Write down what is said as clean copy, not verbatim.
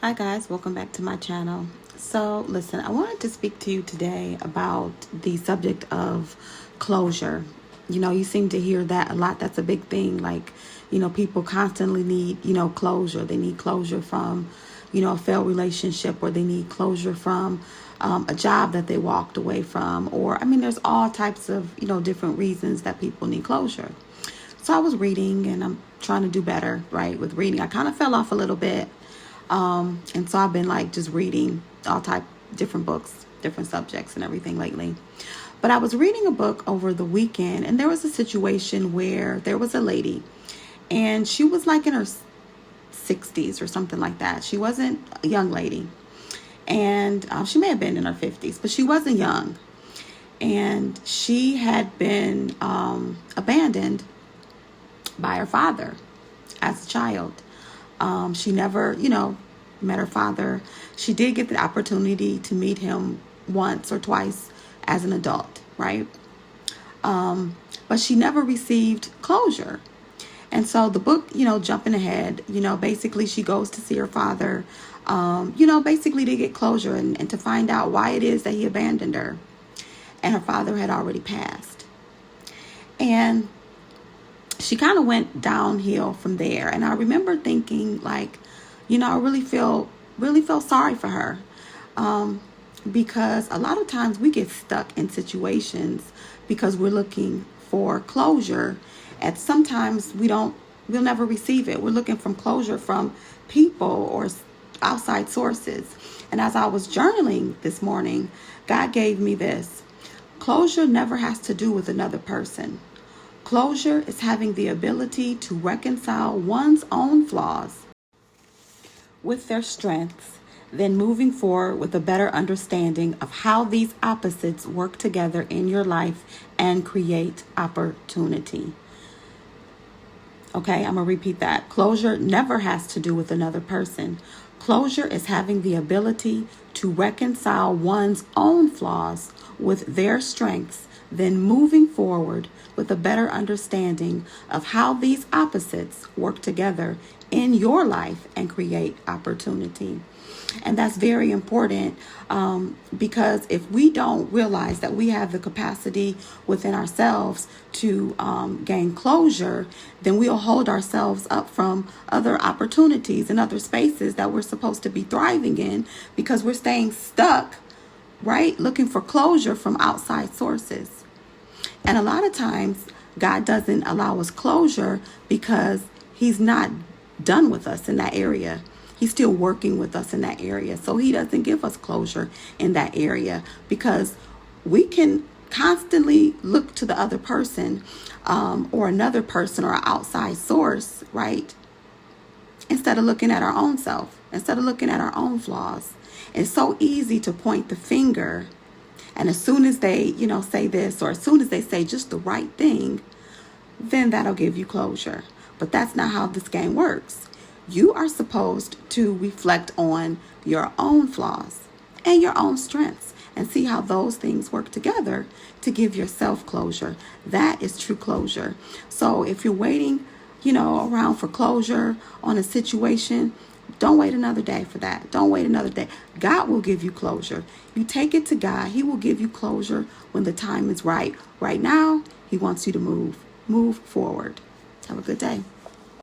Hi guys, welcome back to my channel. So listen, I wanted to speak to you today about the subject of closure. You seem to hear that a lot. That's a big thing. People constantly need, closure. They need closure from, a failed relationship, or they need closure from a job that they walked away from. There's all types of, different reasons that people need closure. So I was reading, and I'm trying to do better, right, with reading. I kind of fell off a little bit. And so I've been just reading all different books, different subjects and everything lately. But I was reading a book over the weekend, and there was a situation where there was a lady, and she was in her 60s or something like that. She wasn't a young lady, and she may have been in her 50s, but she wasn't young. And she had been abandoned by her father as a child. She never, met her father. She did get the opportunity to meet him once or twice as an adult, right? But she never received closure. And so the book, jumping ahead, basically she goes to see her father, basically to get closure and to find out why it is that he abandoned her. And her father had already passed. And she kind of went downhill from there. And I remember thinking I really feel sorry for her. Because a lot of times we get stuck in situations because we're looking for closure. And sometimes we'll never receive it. We're looking for closure from people or outside sources. And as I was journaling this morning, God gave me this. Closure never has to do with another person. Closure is having the ability to reconcile one's own flaws with their strengths, then moving forward with a better understanding of how these opposites work together in your life and create opportunity. Okay, I'm going to repeat that. Closure never has to do with another person. Closure is having the ability to reconcile one's own flaws with their strengths, then moving forward with a better understanding of how these opposites work together in your life and create opportunity. And that's very important because if we don't realize that we have the capacity within ourselves to gain closure, then we'll hold ourselves up from other opportunities and other spaces that we're supposed to be thriving in because we're staying stuck, right? Looking for closure from outside sources. And a lot of times God doesn't allow us closure because he's not done with us in that area. He's still working with us in that area. So he doesn't give us closure in that area because we can constantly look to the other person or another person or an outside source, right? Instead of looking at our own self, instead of looking at our own flaws. It's so easy to point the finger. And as soon as they, say this, or as soon as they say just the right thing, then that'll give you closure. But that's not how this game works. You are supposed to reflect on your own flaws and your own strengths and see how those things work together to give yourself closure. That is true closure. So if you're waiting, around for closure on a situation, don't wait another day for that. Don't wait another day. God will give you closure. You take it to God. He will give you closure when the time is right. Right now, he wants you to move forward. Have a good day.